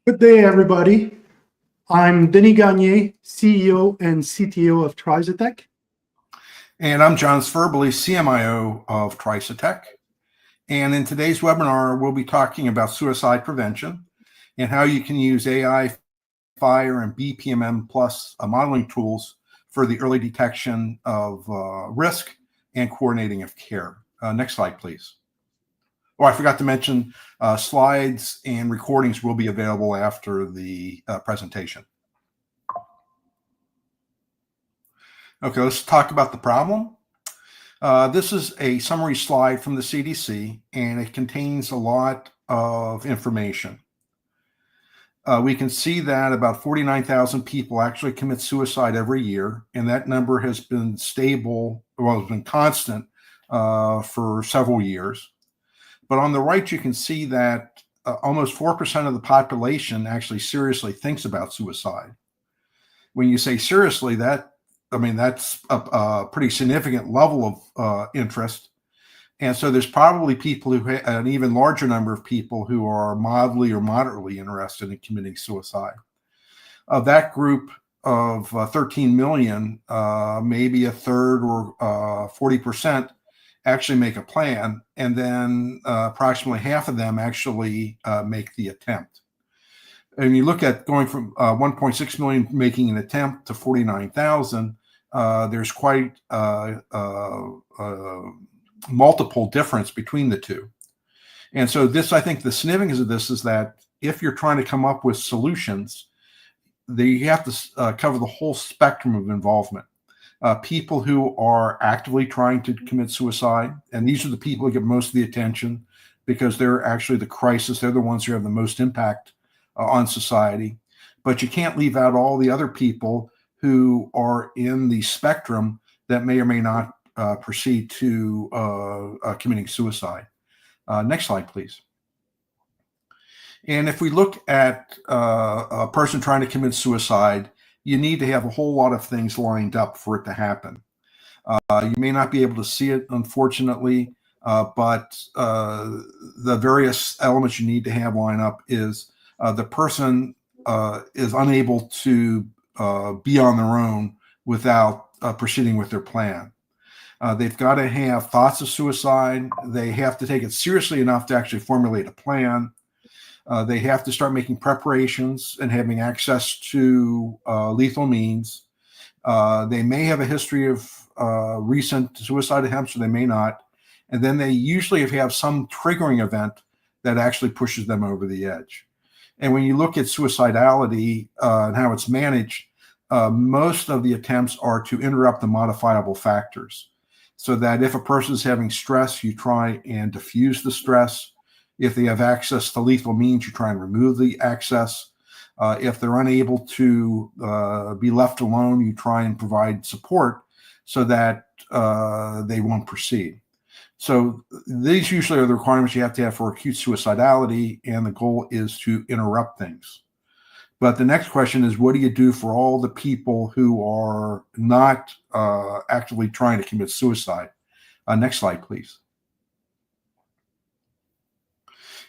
Good day, everybody. I'm Denis Gagne, CEO and CTO of Trisotech. And I'm John Svirbely, CMIO of Trisotech. And in today's webinar, we'll be talking about suicide prevention and how you can use AI, FHIR, and BPM plus modeling tools for the early detection of risk and coordinating of care. Next slide, please. Oh, I forgot to mention slides and recordings will be available after the presentation. Okay, let's talk about the problem. This is a summary slide from the CDC, and it contains a lot of information. We can see that about 49,000 people actually commit suicide every year, and that number has been stable, well, it's been constant for several years. But on the right, you can see that almost 4% of the population actually seriously thinks about suicide. When you say seriously, that's a pretty significant level of interest. And so there's probably people who an even larger number of people who are mildly or moderately interested in committing suicide. Of that group of 13 million, maybe a third or 40% actually make a plan, and then approximately half of them actually make the attempt. And you look at going from 1.6 million making an attempt to 49,000, there's quite multiple difference between the two. And so this, I think the significance of this is that if you're trying to come up with solutions, you have to cover the whole spectrum of involvement. People who are actively trying to commit suicide, and these are the people who get most of the attention because they're actually the crisis. They're the ones who have the most impact on society. But you can't leave out all the other people who are in the spectrum that may or may not proceed to committing suicide. Next slide, please. And if we look at a person trying to commit suicide, you need to have a whole lot of things lined up for it to happen. You may not be able to see it, unfortunately, but the various elements you need to have lined up is the person is unable to be on their own without proceeding with their plan. They've got to have thoughts of suicide. They have to take it seriously enough to actually formulate a plan. They have to start making preparations and having access to lethal means. They may have a history of recent suicide attempts, or they may not. And then they usually have some triggering event that actually pushes them over the edge. And when you look at suicidality and how it's managed, most of the attempts are to interrupt the modifiable factors. So that if a person is having stress, you try and diffuse the stress. If they have access to lethal means, you try and remove the access. If they're unable to be left alone, you try and provide support so that they won't proceed. So these usually are the requirements you have to have for acute suicidality, and the goal is to interrupt things. But the next question is, what do you do for all the people who are not actively trying to commit suicide? Next slide, please.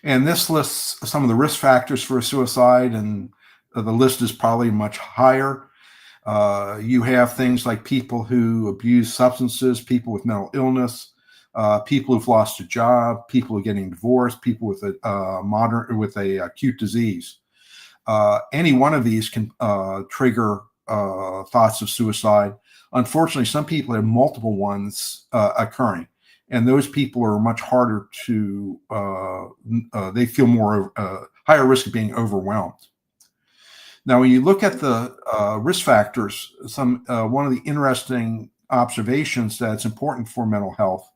And this lists some of the risk factors for suicide, and the list is probably much higher. You have things like people who abuse substances, people with mental illness, people who've lost a job, people who are getting divorced, people with a acute disease. Any one of these can trigger thoughts of suicide. Unfortunately, some people have multiple ones occurring. And those people are much harder to, they feel more higher risk of being overwhelmed. Now, when you look at the risk factors, one of the interesting observations that's important for mental health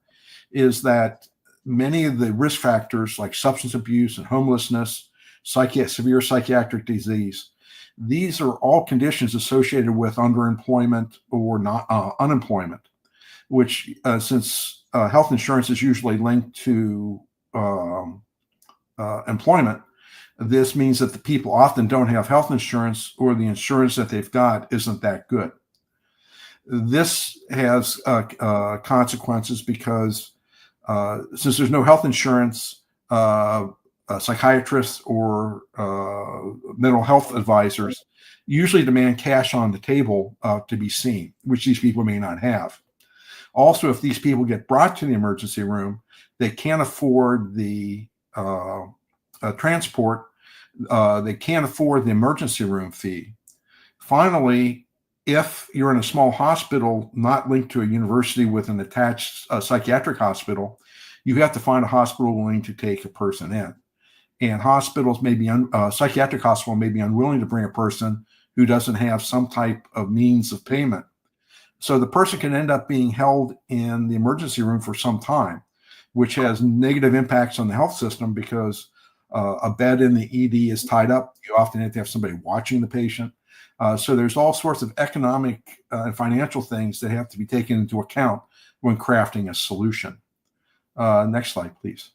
is that many of the risk factors like substance abuse and homelessness, severe psychiatric disease, these are all conditions associated with underemployment or not unemployment, which since health insurance is usually linked to employment, this means that the people often don't have health insurance, or the insurance that they've got isn't that good. This has consequences because since there's no health insurance, psychiatrists or mental health advisors usually demand cash on the table to be seen, which these people may not have. Also, if these people get brought to the emergency room, they can't afford the transport. They can't afford the emergency room fee. Finally, if you're in a small hospital not linked to a university with an attached psychiatric hospital, you have to find a hospital willing to take a person in. And hospitals may be, psychiatric hospital may be unwilling to bring a person who doesn't have some type of means of payment. So the person can end up being held in the emergency room for some time, which has negative impacts on the health system because a bed in the ED is tied up. You often have to have somebody watching the patient. So there's all sorts of economic and financial things that have to be taken into account when crafting a solution. Next slide, please.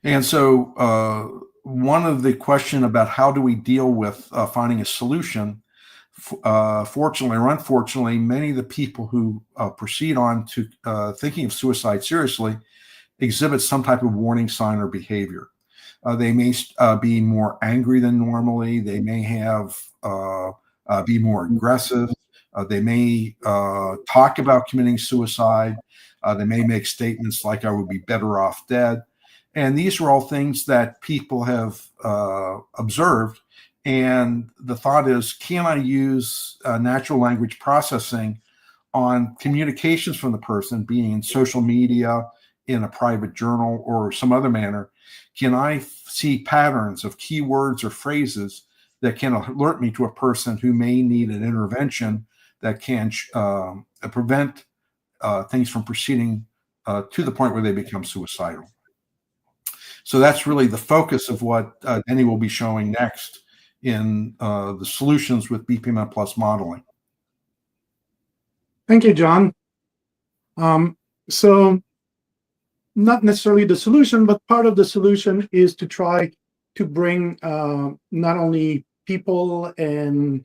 And so one of the question about how do we deal with finding a solution, fortunately or unfortunately, many of the people who proceed on to thinking of suicide seriously exhibit some type of warning sign or behavior. They may be more angry than normally. They may have be more aggressive. They may talk about committing suicide. They may make statements like, "I would be better off dead." And these are all things that people have observed. And the thought is, can I use natural language processing on communications from the person, being in social media, in a private journal, or some other manner? Can I see patterns of keywords or phrases that can alert me to a person who may need an intervention that can prevent things from proceeding to the point where they become suicidal? So that's really the focus of what Denis will be showing next in the solutions with BPM plus modeling. Thank you, John. So not necessarily the solution, but part of the solution is to try to bring not only people and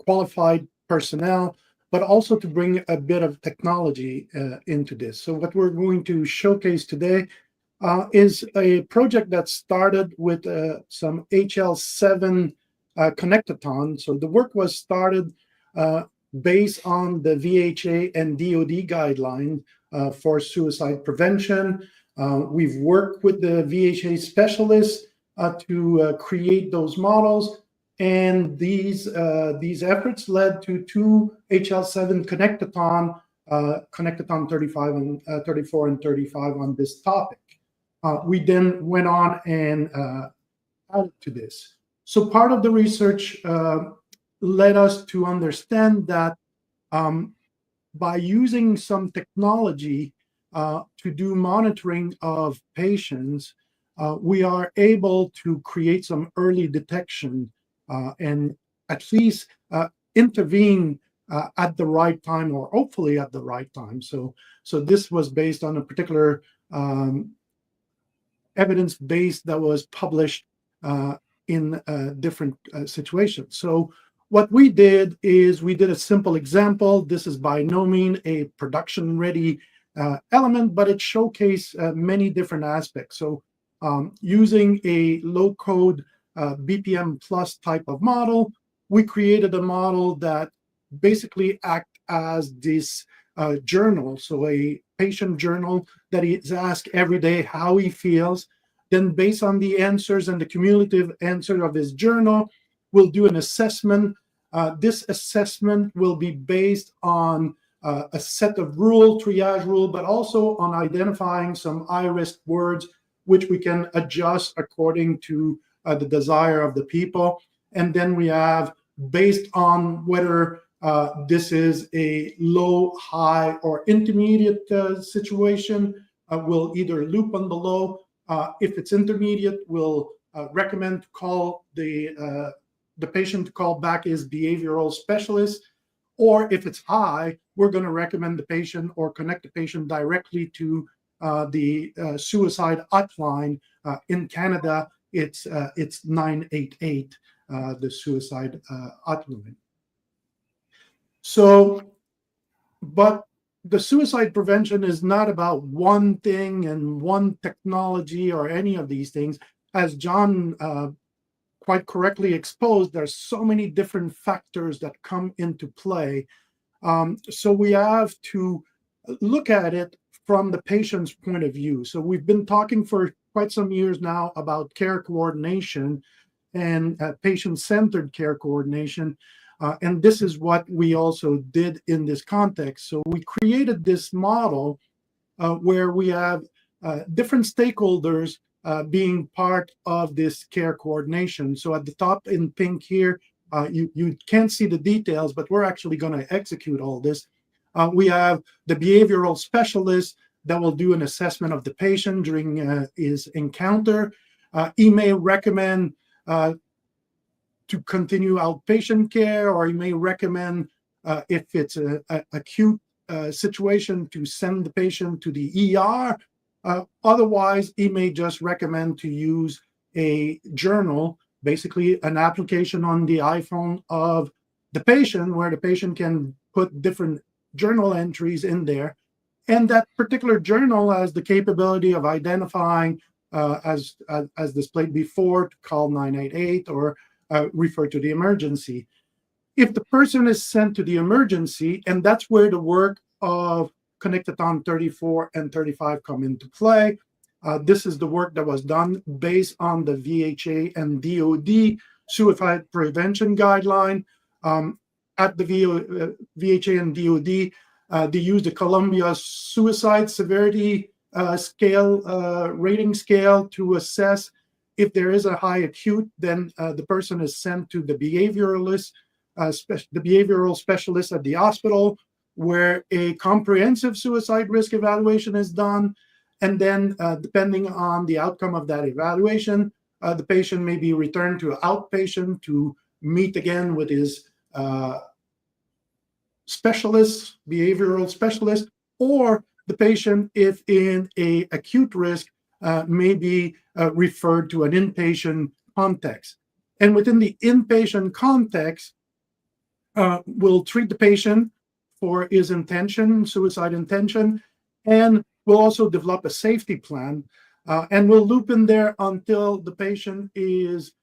qualified personnel, but also to bring a bit of technology into this. So what we're going to showcase today is a project that started with some HL7 connectathon. So the work was started based on the VHA and DoD guideline for suicide prevention. We've worked with the VHA specialists to create those models, and these efforts led to two HL7 connectathon, connectathon 35 and 34 and 35 on this topic. We then went on and added to this. So part of the research led us to understand that by using some technology to do monitoring of patients, we are able to create some early detection and at least intervene at the right time, or hopefully at the right time. So this was based on a particular evidence base that was published in different situations. So what we did is we did a simple example. This is by no means a production-ready element, but it showcased many different aspects. So using a low-code BPM plus type of model, we created a model that basically acts as this journal, so a patient journal that is asked every day how he feels. Then based on the answers and the cumulative answer of his journal, we'll do an assessment. This assessment will be based on a set of triage rule, but also on identifying some high-risk words, which we can adjust according to the desire of the people. And then we have, based on whether this is a low, high, or intermediate situation, we'll either loop on the low. If it's intermediate, we'll recommend to call the patient to call back his behavioral specialist. Or if it's high, we're going to recommend the patient or connect the patient directly to the suicide hotline. In Canada, it's 988, the suicide hotline. So, but the suicide prevention is not about one thing and one technology or any of these things. As John quite correctly exposed, there's so many different factors that come into play. So we have to look at it from the patient's point of view. So we've been talking for quite some years now about care coordination and patient-centered care coordination. And this is what we also did in this context. So we created this model where we have different stakeholders being part of this care coordination. So at the top in pink here, you can't see the details, but we're actually going to execute all this. We have the behavioral specialist that will do an assessment of the patient during his encounter. He may recommend to continue outpatient care, or he may recommend, if it's an acute situation, to send the patient to the ER. Otherwise, he may just recommend to use a journal, basically an application on the iPhone of the patient, where the patient can put different journal entries in there. And that particular journal has the capability of identifying, as displayed before, to call 988 or refer to the emergency. If the person is sent to the emergency, and that's where the work of Connectathon 34 and 35 come into play. This is the work that was done based on the VHA and DOD suicide prevention guideline. At the VHA and DOD, they used the Columbia Suicide Severity rating scale to assess if there is a high acute, then the person is sent to the behavioralist, the behavioral specialist at the hospital, where a comprehensive suicide risk evaluation is done. And then depending on the outcome of that evaluation, the patient may be returned to outpatient to meet again with his specialist, behavioral specialist, or the patient, if in a acute risk, may be referred to an inpatient context. And within the inpatient context, we'll treat the patient for his intention, suicide intention, and we'll also develop a safety plan, and we'll loop in there until the patient is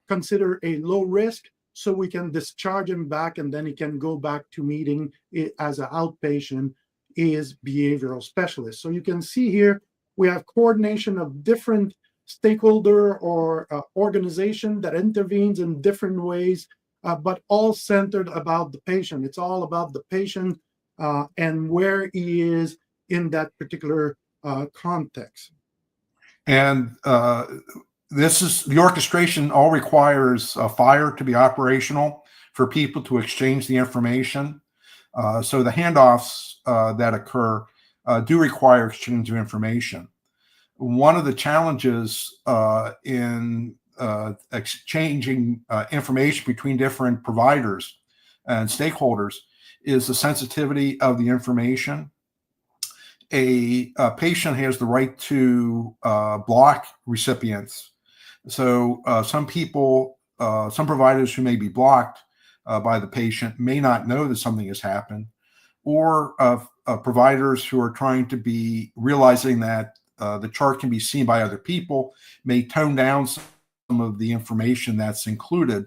considered a low risk, so we can discharge him back, and then he can go back to meeting as an outpatient his behavioral specialist. So you can see here, we have coordination of different stakeholder or organization that intervenes in different ways, but all centered about the patient. It's all about the patient and where he is in that particular context. And this is the orchestration all requires a FHIR to be operational for people to exchange the information. So the handoffs that occur do require exchange of information. One of the challenges in exchanging information between different providers and stakeholders is the sensitivity of the information. A patient has the right to block recipients. So some people, some providers who may be blocked by the patient may not know that something has happened, or providers who are trying to be realizing that the chart can be seen by other people may tone down some of the information that's included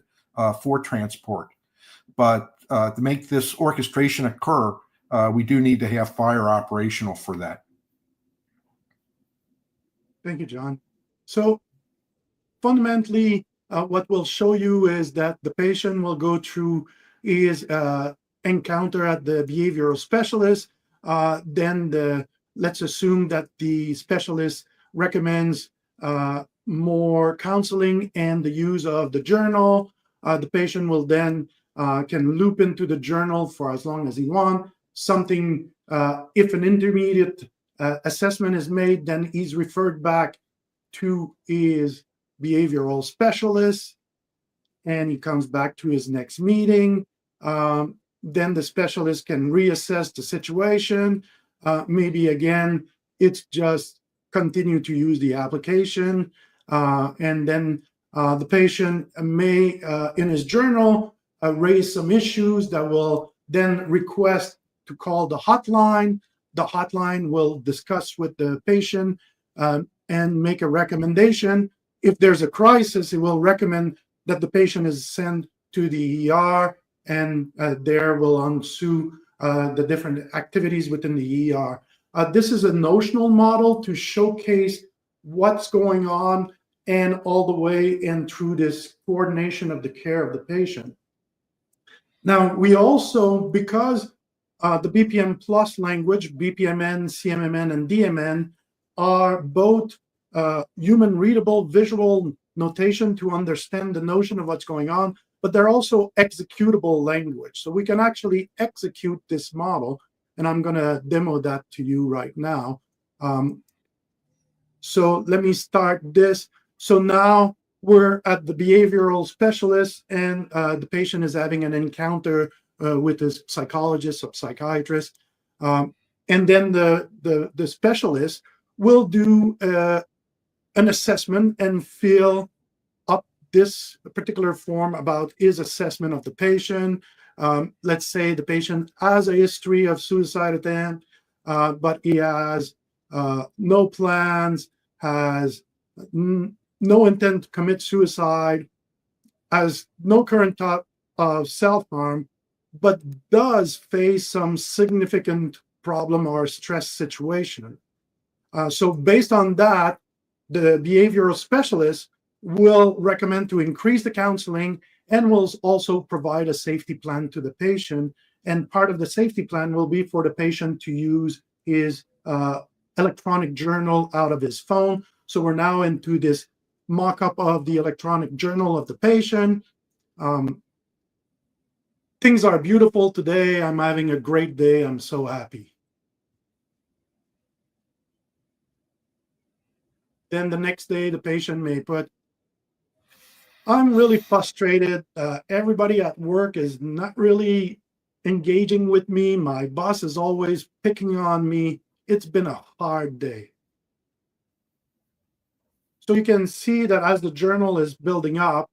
for transport. But to make this orchestration occur, we do need to have FHIR operational for that. Thank you, John. So fundamentally, what we'll show you is that the patient will go through his encounter at the behavioral specialist. Then let's assume that the specialist recommends more counseling and the use of the journal. The patient will then can loop into the journal for as long as he wants. Something, if an intermediate assessment is made, then he's referred back to his behavioral specialist, and he comes back to his next meeting. Then the specialist can reassess the situation. Maybe again, it's just continue to use the application. And then the patient may, in his journal, raise some issues that will then request to call the hotline. The hotline will discuss with the patient and make a recommendation. If there's a crisis, it will recommend that the patient is sent to the ER, and there will ensue the different activities within the ER. This is a notional model to showcase what's going on and all the way in through this coordination of the care of the patient. Now, we also, because the BPM plus language, BPMN, CMMN, and DMN, are both human readable visual notation to understand the notion of what's going on, but they're also executable language. So we can actually execute this model, and I'm going to demo that to you right now. So let me start this. So now we're at the behavioral specialist, and the patient is having an encounter with his psychologist or psychiatrist. And then the specialist will do an assessment and fill up this particular form about his assessment of the patient. Let's say the patient has a history of suicide attempt, but he has no plans, has no intent to commit suicide, has no current thought of self-harm, but does face some significant problem or stress situation. So based on that, the behavioral specialist will recommend to increase the counseling and will also provide a safety plan to the patient. And part of the safety plan will be for the patient to use his electronic journal out of his phone. So we're now into this mock-up of the electronic journal of the patient. Things are beautiful today. I'm having a great day. I'm so happy. Then the next day, the patient may put, I'm really frustrated. Everybody at work is not really engaging with me. My boss is always picking on me. It's been a hard day. So you can see that as the journal is building up,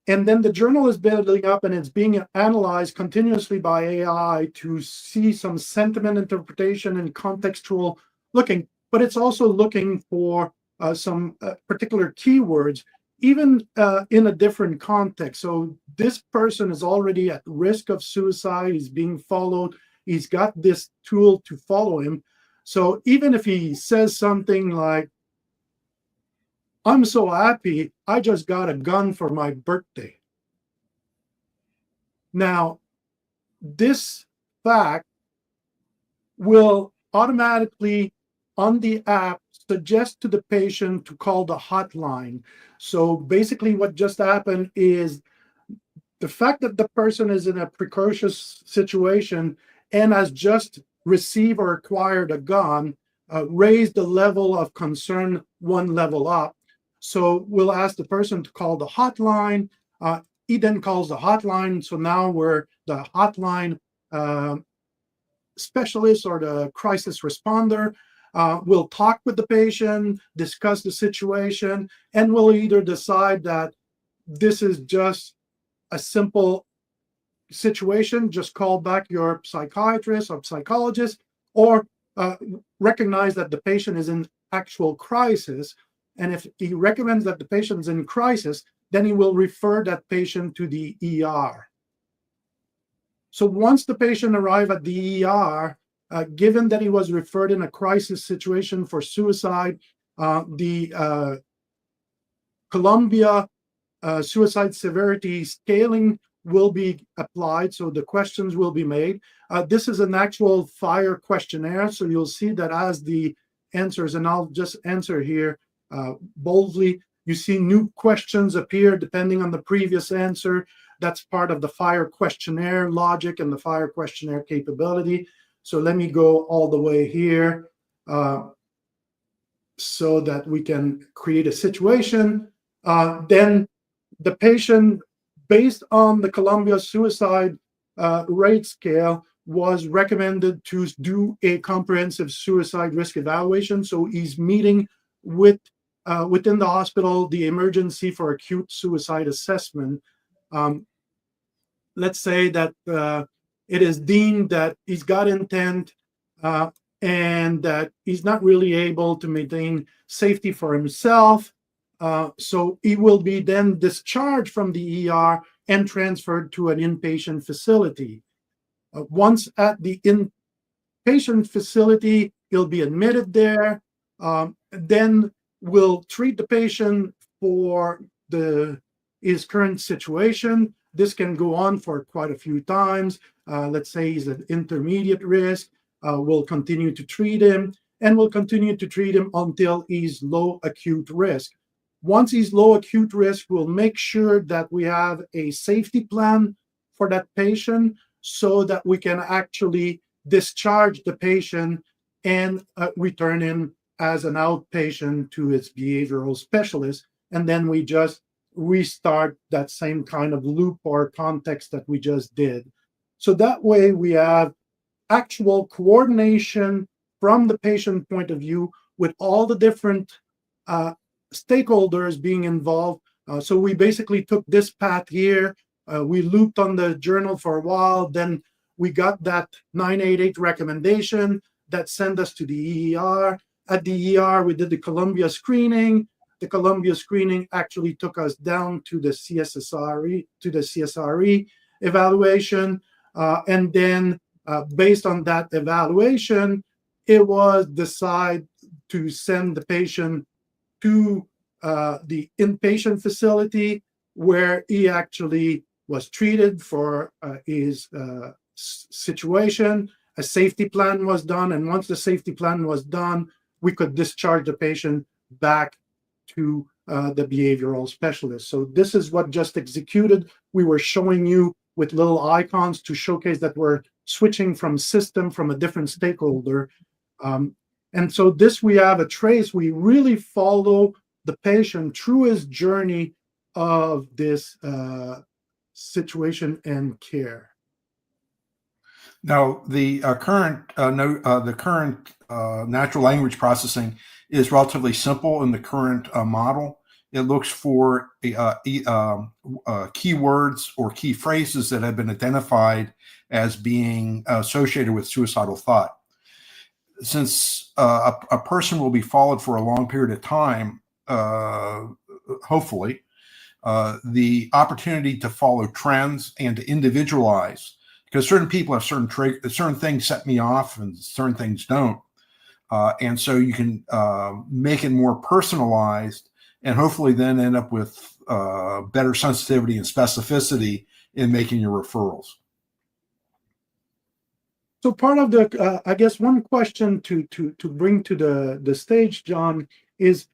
and then the journal is building up and it's being analyzed continuously by AI to see some sentiment interpretation and contextual looking, but it's also looking for some particular keywords, even in a different context. So this person is already at risk of suicide. He's being followed. He's got this tool to follow him. So even if he says something like, I'm so happy, I just got a gun for my birthday. Now, this fact will automatically, on the app, suggest to the patient to call the hotline. So basically what just happened is the fact that the person is in a precocious situation and has just received or acquired a gun raised the level of concern one level up. So we'll ask the person to call the hotline. He then calls the hotline. So now we're the hotline specialist or the crisis responder. We'll talk with the patient, discuss the situation, and we'll either decide that this is just a simple situation, just call back your psychiatrist or psychologist, or recognize that the patient is in actual crisis. And if he recommends that the patient is in crisis, then he will refer that patient to the ER. So once the patient arrives at the ER, given that he was referred in a crisis situation for suicide, the Columbia suicide severity scaling will be applied. So the questions will be made. This is an actual FHIR questionnaire. So you'll see that as the answers, and I'll just answer here boldly, you see new questions appear depending on the previous answer. That's part of the FHIR questionnaire logic and the FHIR questionnaire capability. So let me go all the way here so that we can create a situation. Then the patient, based on the Columbia suicide rate scale, was recommended to do a comprehensive suicide risk evaluation. So he's meeting with within the hospital the emergency for acute suicide assessment. Let's say that it is deemed that he's got intent and that he's not really able to maintain safety for himself. So he will be then discharged from the ER and transferred to an inpatient facility. Once at the inpatient facility, he'll be admitted there. Then we'll treat the patient for his current situation. This can go on for quite a few times. Let's say he's at intermediate risk. We'll continue to treat him, and we'll continue to treat him until he's low acute risk. Once he's low acute risk, we'll make sure that we have a safety plan for that patient so that we can actually discharge the patient and return him as an outpatient to his behavioral specialist. And then we just restart that same kind of loop or context that we just did. So that way we have actual coordination from the patient point of view with all the different stakeholders being involved. So we basically took this path here. We looped on the journal for a while. Then we got that 988 recommendation that sent us to the ER. At the ER, we did the Columbia screening. The Columbia screening actually took us down to the CSRE evaluation. And then based on that evaluation, it was decided to send the patient to the inpatient facility where he actually was treated for his situation. A safety plan was done, and once the safety plan was done, we could discharge the patient back to the behavioral specialist. So this is what just executed. We were showing you with little icons to showcase that we're switching from system from a different stakeholder. And so this, we have a trace. We really follow the patient through his journey of this situation and care. Now, the current natural language processing is relatively simple in the current model. It looks for keywords or key phrases that have been identified as being associated with suicidal thought. Since a person will be followed for a long period of time, hopefully, the opportunity to follow trends and to individualize, because certain people have certain things set me off and certain things don't. And so you can make it more personalized and hopefully then end up with better sensitivity and specificity in making your referrals. So part of the, I guess one question to bring to the stage, John, is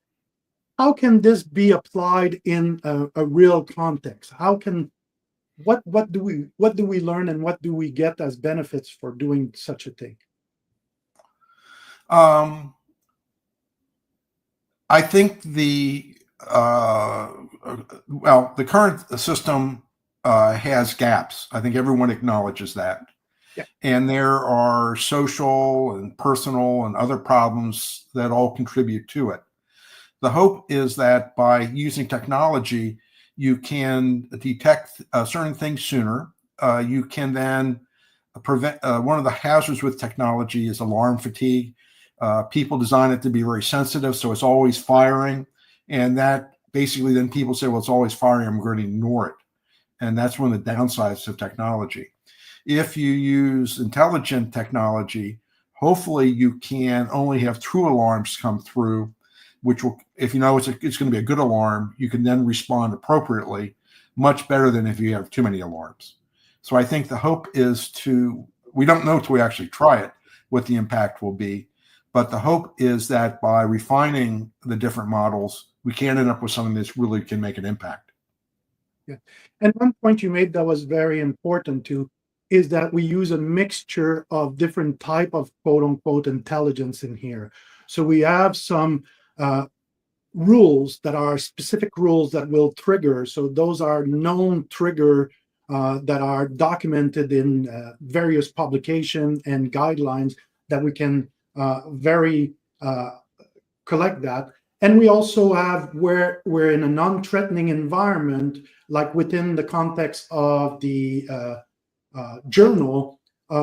how can this be applied in a real context? What do we learn and what do we get as benefits for doing such a thing? I think the current system has gaps. I think everyone acknowledges that. Yeah. And there are social and personal and other problems that all contribute to it. The hope is that by using technology, you can detect certain things sooner. You can then prevent, one of the hazards with technology is alarm fatigue. People design it to be very sensitive, so it's always firing. And that basically then people say, well, it's always firing, I'm going to ignore it. And that's one of the downsides of technology. If you use intelligent technology, hopefully you can only have true alarms come through, which will, if you know it's going to be a good alarm, you can then respond appropriately, much better than if you have too many alarms. So I think the hope is we don't know until we actually try it, what the impact will be. But the hope is that by refining the different models, we can end up with something that really can make an impact. Yeah. And one point you made that was very important too, is that we use a mixture of different type of quote unquote intelligence in here. So we have some rules that are specific rules that will trigger. So those are known trigger that are documented in various publications and guidelines that we can collect that. And we also have where we're in a non-threatening environment, like within the context of the journal,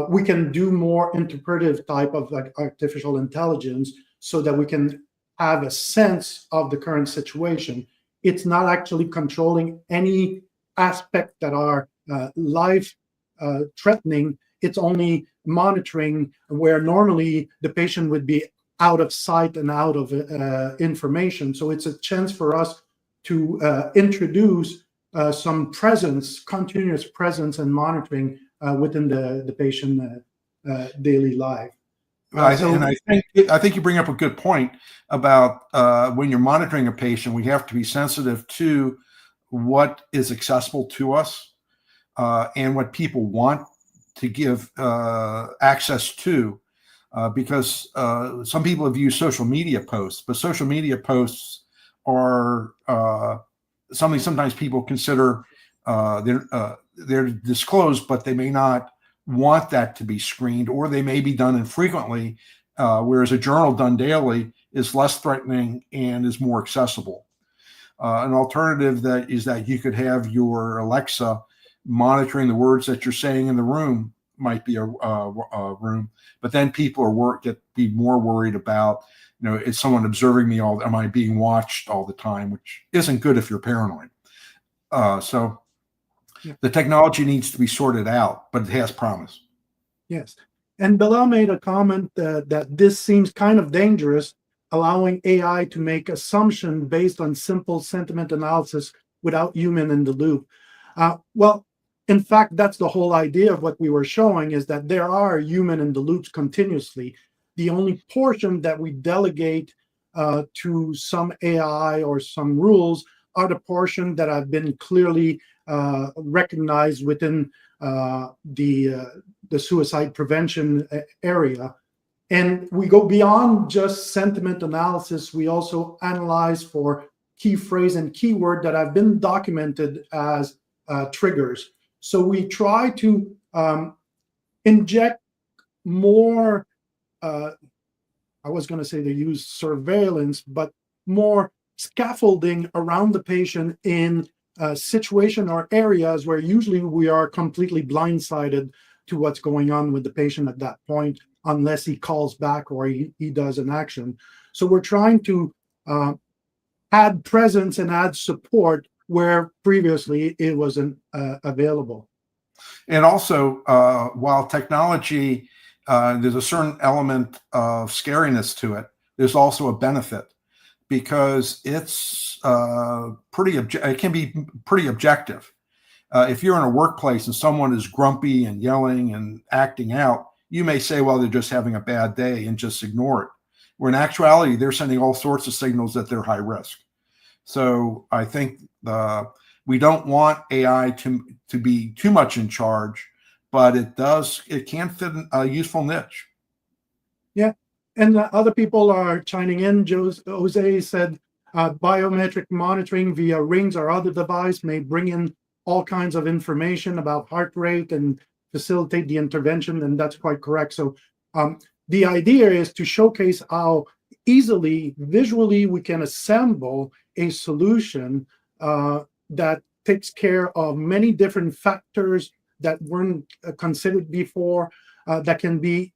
we can do more interpretive type of like artificial intelligence so that we can have a sense of the current situation. It's not actually controlling any aspect that are life threatening. It's only monitoring where normally the patient would be out of sight and out of information. So it's a chance for us to introduce some presence, continuous presence and monitoring within the patient daily life. I think you bring up a good point about when you're monitoring a patient, we have to be sensitive to what is accessible to us and what people want to give access to, because some people have used social media posts, but social media posts are something sometimes people consider they're disclosed, but they may not want that to be screened, or they may be done infrequently, whereas a journal done daily is less threatening and is more accessible. An alternative that you could have your Alexa monitoring the words that you're saying in the room might be a room, but then people are be more worried about, is someone observing me am I being watched all the time, which isn't good if you're paranoid. So the technology needs to be sorted out, but it has promise. Yes. And Bilal made a comment that this seems kind of dangerous, allowing AI to make assumptions based on simple sentiment analysis without human in the loop. Well, in fact, that's the whole idea of what we were showing, is that there are human in the loops continuously. The only portion that we delegate to some AI or some rules are the portion that have been clearly recognized within the suicide prevention area. And we go beyond just sentiment analysis. We also analyze for key phrase and keyword that have been documented as triggers. So we try to inject more, I was going to say they use surveillance, but more scaffolding around the patient in situation or areas where usually we are completely blindsided to what's going on with the patient at that point, unless he calls back or he does an action. So we're trying to add presence and add support where previously it wasn't available. And also, while technology, there's a certain element of scariness to it, there's also a benefit, because it's it can be pretty objective. If you're in a workplace and someone is grumpy and yelling and acting out, you may say, well, they're just having a bad day, and just ignore it. Where in actuality, they're sending all sorts of signals that they're high risk. So I think we don't want AI to be too much in charge, but it can fit a useful niche. Yeah. And other people are chiming in. Jose said biometric monitoring via rings or other device may bring in all kinds of information about heart rate and facilitate the intervention, and that's quite correct. So the idea is to showcase how easily, visually, we can assemble a solution that takes care of many different factors that weren't considered before, that can be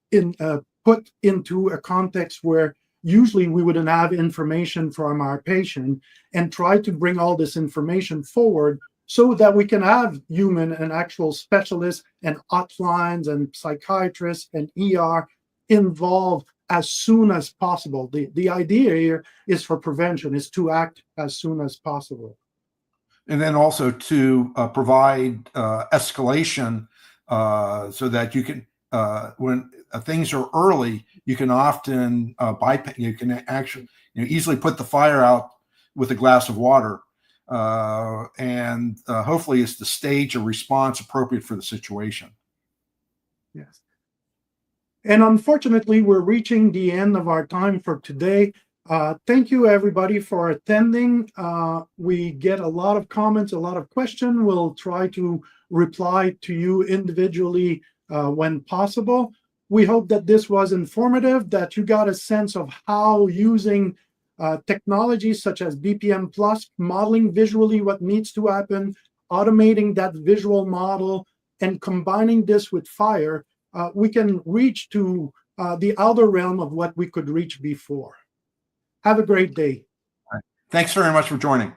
put into a context where usually we wouldn't have information from our patient, and try to bring all this information forward so that we can have human and actual specialists and hotlines and psychiatrists and ER involved as soon as possible. The idea here is for prevention, is to act as soon as possible. And then also to provide escalation so that you can, when things are early, you can often bypass, you can actually easily put the fire out with a glass of water. And hopefully it's to stage a response appropriate for the situation. Yes. And unfortunately, we're reaching the end of our time for today. Thank you, everybody, for attending. We get a lot of comments, a lot of questions. We'll try to reply to you individually when possible. We hope that this was informative, that you got a sense of how using technologies such as BPM Plus, modeling visually what needs to happen, automating that visual model, and combining this with FHIR we can reach to the outer realm of what we could reach before. Have a great day. Thanks very much for joining.